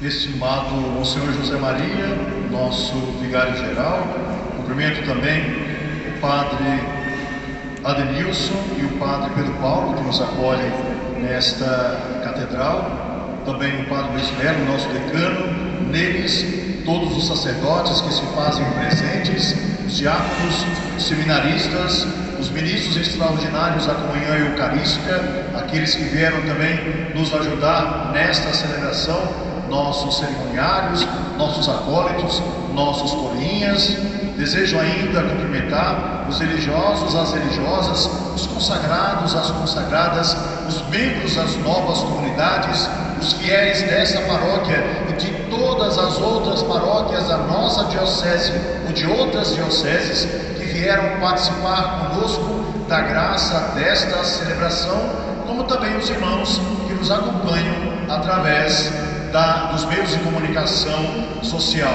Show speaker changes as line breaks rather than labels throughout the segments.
Estimado Monsenhor José Maria, nosso vigário-geral, cumprimento também o Padre Adenilson e o Padre Pedro Paulo, que nos acolhem nesta catedral, também o Padre Luiz Melo, nosso decano, neles todos os sacerdotes que se fazem presentes, os diáconos, os seminaristas, os ministros extraordinários da comunhão eucarística, aqueles que vieram também nos ajudar nesta celebração, nossos cerimoniários, nossos acólitos, nossos coroinhas. Desejo ainda cumprimentar os religiosos, as religiosas, os consagrados, as consagradas, os membros das novas comunidades, os fiéis dessa paróquia e de todas as outras paróquias da nossa diocese ou de outras dioceses que vieram participar conosco da graça desta celebração, como também os irmãos que nos acompanham através dos meios de comunicação social.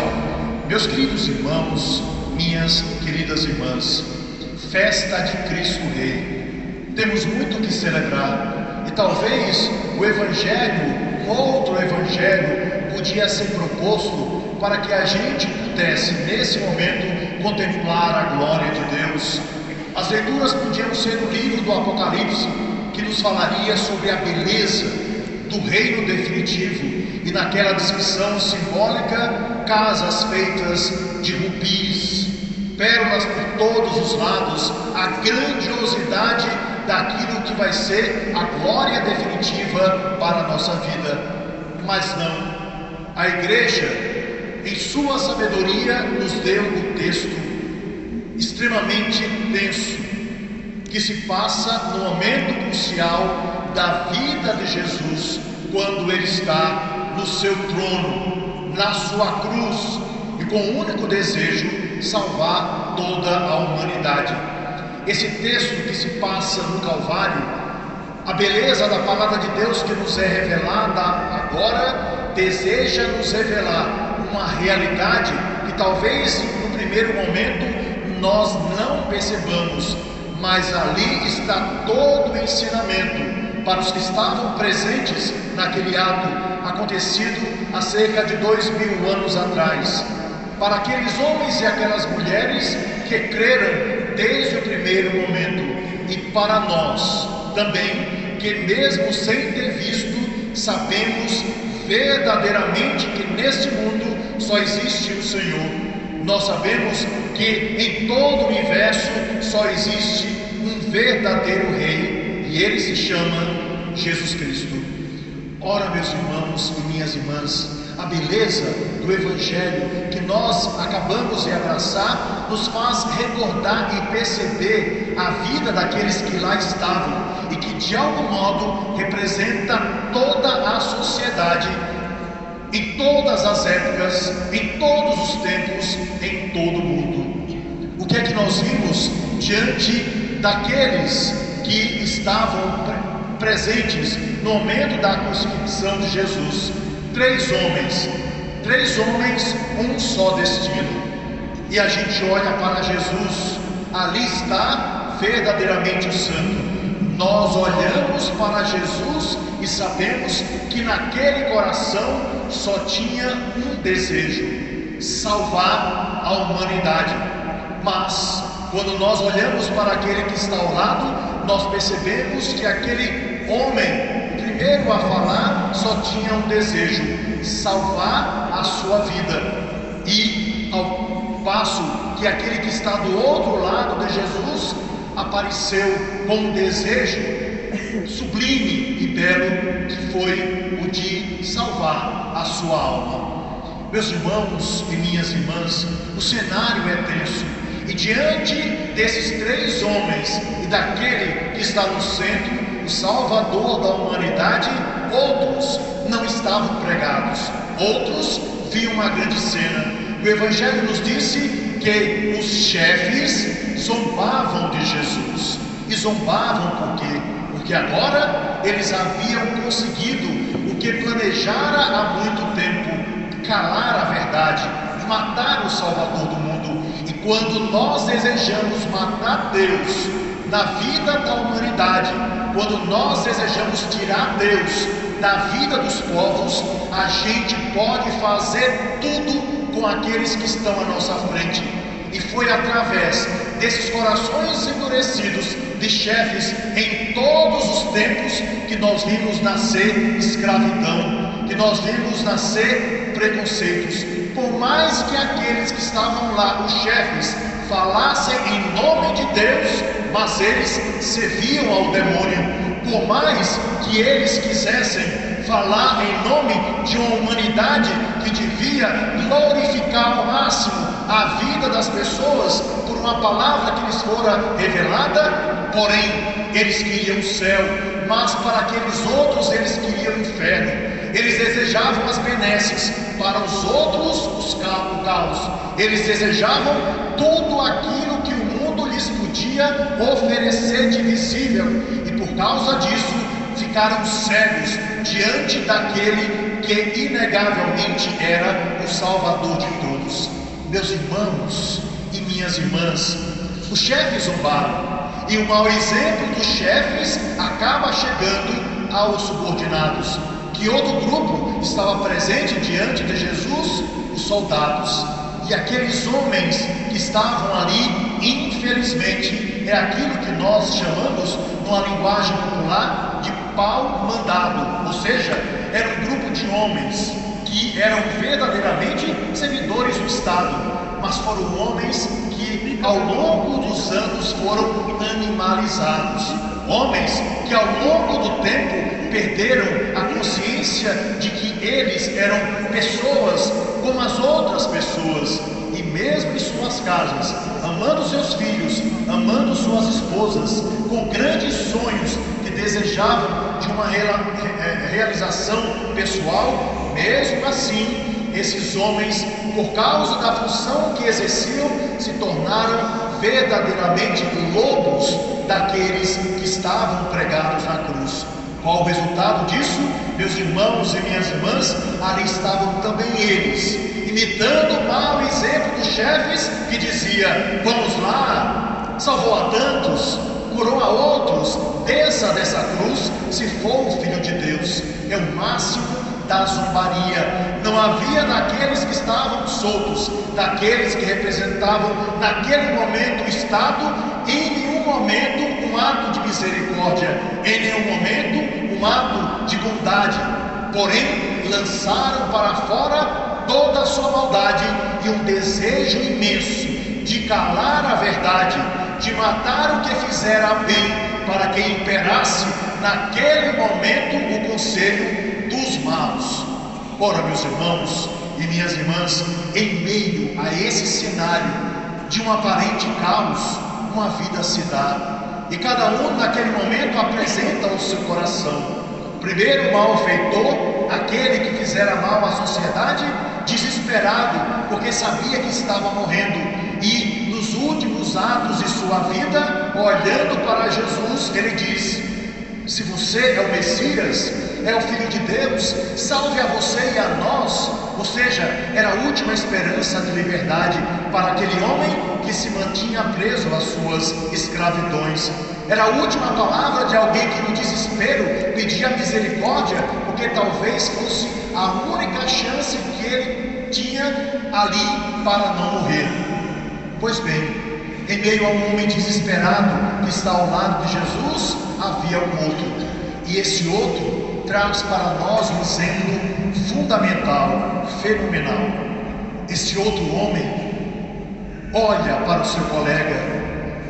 Meus queridos irmãos, minhas queridas irmãs, festa de Cristo Rei. Temos muito que celebrar e talvez o Evangelho, outro Evangelho, podia ser proposto para que a gente pudesse, nesse momento, contemplar a glória de Deus. As leituras podiam ser no livro do Apocalipse, que nos falaria sobre a beleza do reino definitivo, e naquela descrição simbólica, casas feitas de rubis, pérolas por todos os lados, a grandiosidade daquilo que vai ser a glória definitiva para a nossa vida. Mas não, a Igreja, em sua sabedoria, nos deu o texto extremamente denso, que se passa no momento crucial da vida de Jesus, quando Ele está no seu trono, na sua cruz, e com o único desejo, salvar toda a humanidade. Esse texto que se passa no Calvário, a beleza da palavra de Deus que nos é revelada agora, deseja nos revelar uma realidade que talvez no primeiro momento nós não percebamos, mas ali está todo o ensinamento para os que estavam presentes naquele ato acontecido há cerca de 2000 anos atrás, para aqueles homens e aquelas mulheres que creram desde o primeiro momento, e para nós também, que mesmo sem ter visto, sabemos verdadeiramente que neste mundo só existe o Senhor. Nós sabemos que em todo o universo só existe um verdadeiro Rei, e Ele se chama Jesus Cristo. Ora, meus irmãos e minhas irmãs, a beleza do Evangelho que nós acabamos de abraçar nos faz recordar e perceber a vida daqueles que lá estavam e que de algum modo representa toda a sociedade, em todas as épocas, em todos os tempos, em todo o mundo. O que é que nós vimos diante daqueles que estavam presentes no momento da crucifixão de Jesus? Três homens, um só destino. E a gente olha para Jesus, ali está verdadeiramente o Santo. Nós olhamos para Jesus e sabemos que naquele coração só tinha um desejo: salvar a humanidade. Mas quando nós olhamos para aquele que está ao lado, nós percebemos que aquele homem, o primeiro a falar, só tinha um desejo: salvar a sua vida. E ao passo que aquele que está do outro lado de Jesus apareceu com um desejo sublime e belo, que foi o de salvar a sua alma. Meus irmãos e minhas irmãs, o cenário é tenso, e diante desses três homens e daquele que está no centro, o Salvador da humanidade, outros não estavam pregados, outros viam uma grande cena. O Evangelho nos disse que os chefes zombavam de Jesus. E zombavam por quê? Porque agora eles haviam conseguido o que planejara há muito tempo: calar a verdade, matar o Salvador do mundo. E quando nós desejamos matar Deus na vida da humanidade, quando nós desejamos tirar Deus da vida dos povos, a gente pode fazer tudo com aqueles que estão à nossa frente. E foi através desses corações endurecidos de chefes em todos os tempos que nós vimos nascer escravidão, que nós vimos nascer preconceitos. Por mais que aqueles que estavam lá, os chefes, falassem em nome de Deus, mas eles serviam ao demônio. Por mais que eles quisessem falar em nome de uma humanidade que devia glorificar ao máximo a vida das pessoas por uma palavra que lhes fora revelada, porém eles queriam o céu, mas para aqueles outros eles queriam o inferno. Eles desejavam as benesses, para os outros o caos. Eles desejavam tudo aquilo que o mundo lhes podia oferecer de visível, e por causa disso ficaram cegos diante daquele que inegavelmente era o Salvador de todos. Meus irmãos e minhas irmãs, os chefes zombaram, e o mau exemplo dos chefes acaba chegando aos subordinados. Que outro grupo estava presente diante de Jesus? Os soldados. E aqueles homens que estavam ali, infelizmente, é aquilo que nós chamamos, numa linguagem popular, de pau mandado. Ou seja, era um grupo de homens que eram verdadeiramente servidores do Estado, mas foram homens que ao longo dos anos foram animalizados. Homens que ao longo do tempo perderam a consciência de que eles eram pessoas como as outras pessoas, e mesmo em suas casas, amando seus filhos, amando suas esposas, com grandes sonhos que desejavam de uma realização pessoal, mesmo assim, esses homens, por causa da função que exerciam, se tornaram verdadeiramente lobos daqueles que estavam pregados na cruz. Qual o resultado disso? Meus irmãos e minhas irmãs, ali estavam também eles, imitando o mau exemplo dos chefes que dizia: vamos lá, salvou a tantos, curou a outros, desça dessa cruz se for o Filho de Deus. É o máximo da zombaria. Não havia daqueles que estavam soltos, daqueles que representavam naquele momento o Estado, em nenhum momento um ato de misericórdia, em nenhum momento um ato de bondade, porém lançaram para fora toda a sua maldade e um desejo imenso de calar a verdade, de matar o que fizera bem, para que imperasse naquele momento o conselho dos maus. Ora, meus irmãos e minhas irmãs, em meio a esse cenário de um aparente caos, uma vida se dá, e cada um naquele momento apresenta o seu coração. Primeiro o malfeitor, aquele que fizera mal à sociedade, desesperado, porque sabia que estava morrendo, e nos últimos atos de sua vida, olhando para Jesus, ele diz: se você é o Messias, é o Filho de Deus, salve a você e a nós. Ou seja, era a última esperança de liberdade para aquele homem que se mantinha preso às suas escravidões. Era a última palavra de alguém que no desespero pedia misericórdia, porque talvez fosse a única chance que ele tinha ali para não morrer. Pois bem, em meio a um homem desesperado que está ao lado de Jesus, havia um outro, e esse outro traz para nós um exemplo fundamental, fenomenal. Esse outro homem olha para o seu colega,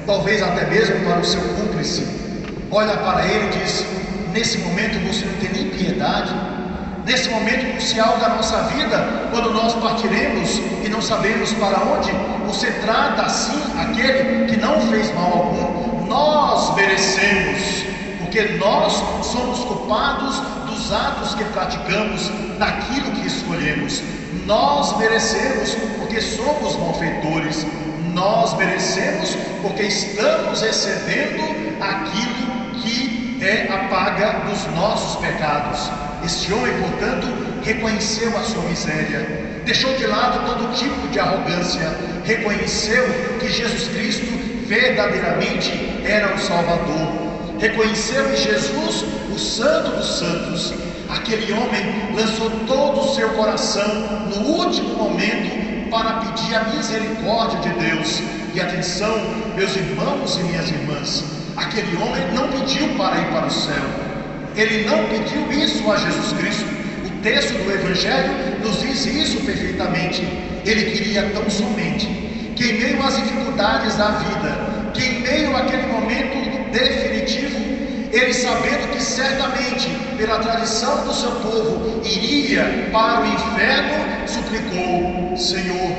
talvez até mesmo para o seu cúmplice, olha para ele e diz: nesse momento você não tem nem piedade, nesse momento crucial da nossa vida, quando nós partiremos e não sabemos para onde, você trata assim aquele que não fez mal algum. Nós merecemos, porque nós somos culpados dos atos que praticamos, daquilo que escolhemos. Nós merecemos porque somos malfeitores. Nós merecemos porque estamos recebendo aquilo que é a paga dos nossos pecados. Este homem, portanto, reconheceu a sua miséria, deixou de lado todo tipo de arrogância, reconheceu que Jesus Cristo
verdadeiramente era o Salvador. Reconheceu em Jesus o Santo dos Santos. Aquele homem lançou todo o seu coração no último momento para pedir a misericórdia de Deus. E atenção, meus irmãos e minhas irmãs, aquele homem não pediu para ir para o céu. Ele não pediu isso a Jesus Cristo. O texto do Evangelho nos diz isso perfeitamente. Ele queria tão somente que, em meio às dificuldades da vida, que em meio àquele momento definitivo, ele, sabendo que certamente pela tradição do seu povo iria para o inferno, suplicou: Senhor,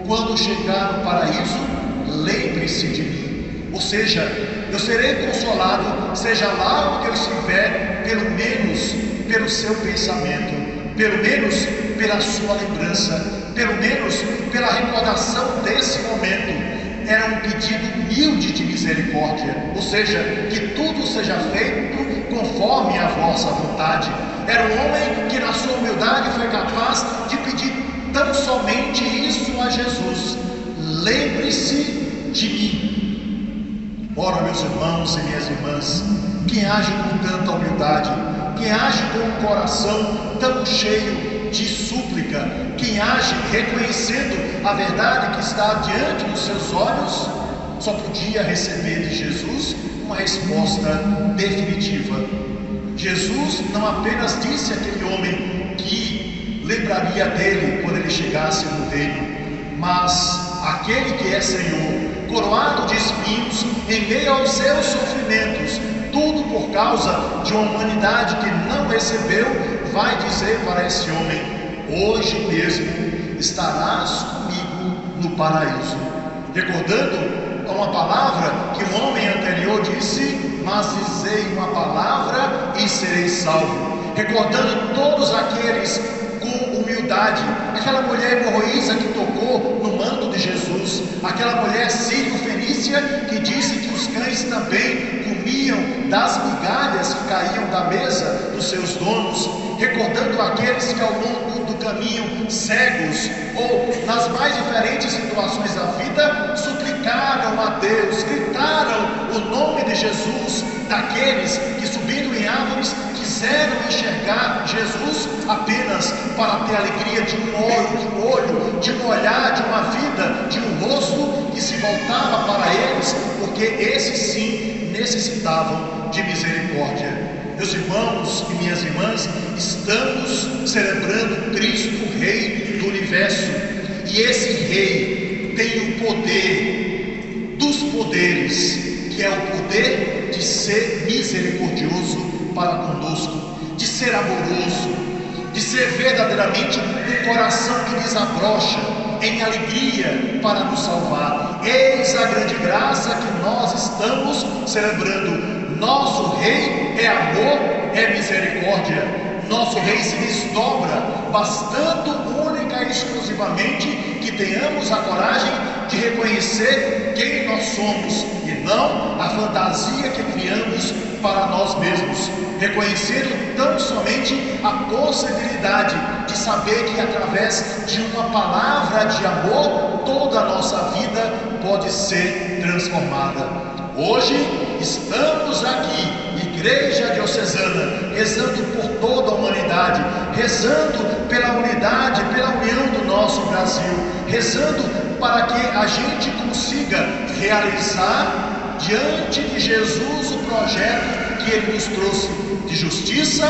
quando chegar no paraíso, lembre-se de mim. Ou seja, eu serei consolado, seja lá onde eu estiver, pelo menos pelo seu pensamento, pelo menos pela sua lembrança, pelo menos pela recordação desse momento. Era um pedido humilde de misericórdia, ou seja, que tudo seja feito conforme a vossa vontade. Era um homem que na sua humildade foi capaz de pedir tão somente isso a Jesus: lembre-se de mim. Ora, meus irmãos e minhas irmãs, quem age com tanta humildade, quem age com um coração tão cheio de súplica, quem age reconhecendo a verdade que está diante dos seus olhos, só podia receber de Jesus uma resposta definitiva. Jesus não apenas disse àquele homem que lembraria dele quando ele chegasse no reino, mas aquele que é Senhor, coroado de espinhos, em meio aos seus sofrimentos, tudo por causa de uma humanidade que não recebeu, vai dizer para esse homem: hoje mesmo estarás comigo no paraíso. Recordando uma palavra que o homem anterior disse: mas dizei uma palavra e serei salvo. Recordando todos aqueles com humildade, aquela mulher hemorroísa que tocou no manto de Jesus, aquela mulher sírio-fenícia que disse que os cães também comiam das migalhas que caíam da mesa dos seus donos, recordando aqueles que ao longo do caminho, cegos ou nas mais diferentes situações da vida, suplicaram a Deus, gritaram o nome de Jesus, daqueles que subindo em árvores quiseram enxergar Jesus apenas para ter a alegria de um olho, de um olhar, de uma vida, de um rosto que se voltava para eles, porque esses sim necessitavam de misericórdia. Meus irmãos e minhas irmãs, estamos celebrando Cristo, Rei do Universo, e esse Rei tem o poder dos poderes, que é o poder de ser misericordioso para conosco, de ser amoroso, de ser verdadeiramente um coração que desabrocha em alegria para nos salvar. Eis a grande graça que nós estamos celebrando. Nosso Rei é amor, é misericórdia. Nosso Rei se desdobra, bastando única e exclusivamente que tenhamos a coragem de reconhecer quem nós somos e não a fantasia que criamos para nós mesmos, reconhecendo tão somente a possibilidade de saber que através de uma palavra de amor toda a nossa vida pode ser transformada. Hoje estamos aqui, Igreja Diocesana, rezando por toda a humanidade, rezando pela unidade, pela união do nosso Brasil, rezando para que a gente consiga realizar diante de Jesus o projeto que Ele nos trouxe de justiça,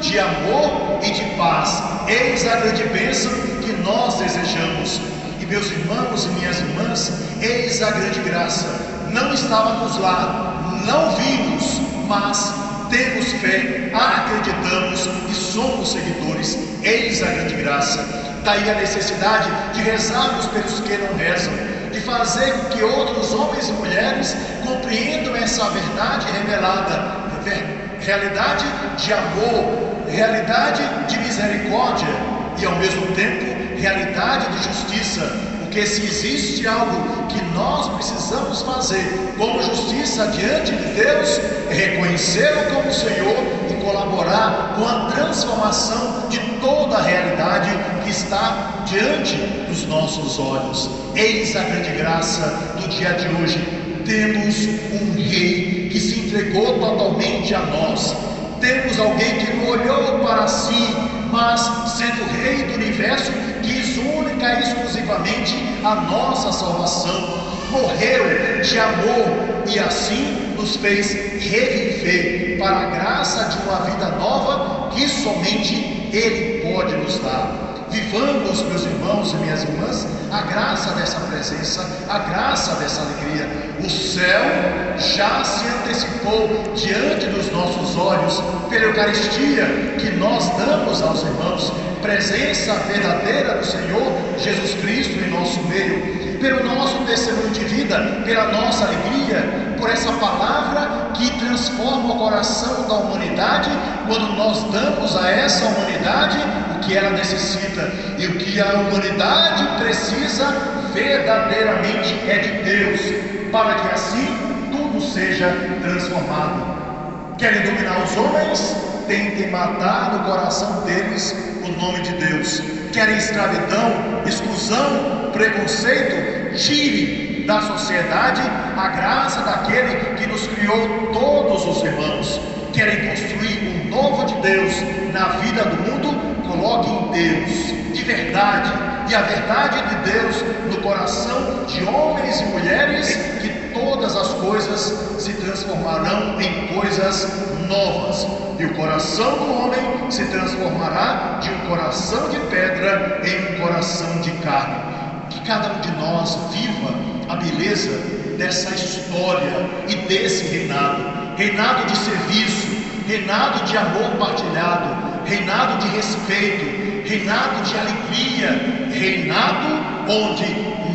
de amor e de paz. Eis a grande bênção que nós desejamos. E meus irmãos e minhas irmãs, eis a grande graça. Não estávamos lá, não vimos, mas temos fé, acreditamos e somos seguidores. Eis a grande graça. Daí a necessidade de rezarmos pelos que não rezam, de fazer com que outros homens e mulheres compreendam essa verdade revelada, realidade de amor, realidade de misericórdia e ao mesmo tempo realidade de justiça. Porque se existe algo que nós precisamos fazer como justiça diante de Deus, é reconhecê-lo como Senhor e colaborar com a transformação de toda a realidade que está diante dos nossos olhos. Eis a grande graça do dia de hoje. temos um rei que se entregou totalmente a nós. Temos alguém que não olhou para si, mas sendo o rei do universo, quis única e exclusivamente a nossa salvação. Morreu de amor e assim nos fez reviver para a graça de uma vida nova que somente Ele pode nos dar. Vivamos, meus irmãos e minhas irmãs, a graça dessa presença, a graça dessa alegria. O céu já se antecipou diante dos nossos olhos pela Eucaristia que nós damos aos irmãos, presença verdadeira do Senhor Jesus Cristo em nosso meio, pelo nosso testemunho de vida, pela nossa alegria, por essa palavra que transforma o coração da humanidade, quando nós damos a essa humanidade o que ela necessita, e o que a humanidade precisa verdadeiramente é de Deus, para que assim tudo seja transformado. Querem dominar os homens? Tentem matar no coração deles o nome de Deus. Querem escravidão, exclusão, preconceito? Tire da sociedade a graça daquele que nos criou todos os irmãos. Querem construir um novo de Deus na vida do mundo? Coloquem Deus de verdade e a verdade de Deus no coração de homens e mulheres, que todas as coisas se transformarão em coisas novas, e o coração do homem se transformará de um coração de pedra em um coração de carne. Que cada um de nós viva a beleza dessa história e desse reinado, reinado de serviço, reinado de amor partilhado, reinado de respeito, reinado de alegria, reinado onde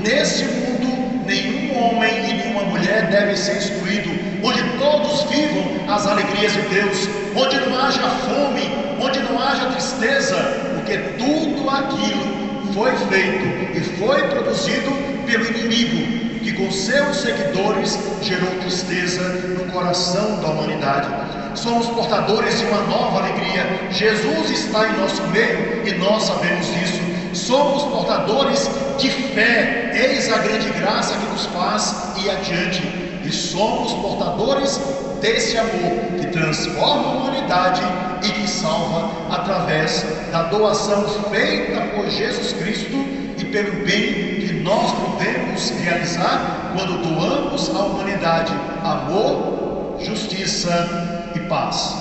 nesse mundo nenhum homem e nenhuma mulher deve ser excluído, onde todos vivam as alegrias de Deus, onde não haja fome, onde não haja tristeza, porque tudo aquilo foi feito e foi produzido pelo inimigo, que com seus seguidores gerou tristeza no coração da humanidade. Somos portadores de uma nova alegria. Jesus está em nosso meio e nós sabemos disso. Somos portadores de fé. Eis a grande graça que nos faz ir adiante. E somos portadores desse amor que transforma a humanidade e que salva através da doação feita por Jesus Cristo e pelo bem que nós podemos realizar quando doamos à humanidade amor, justiça e paz.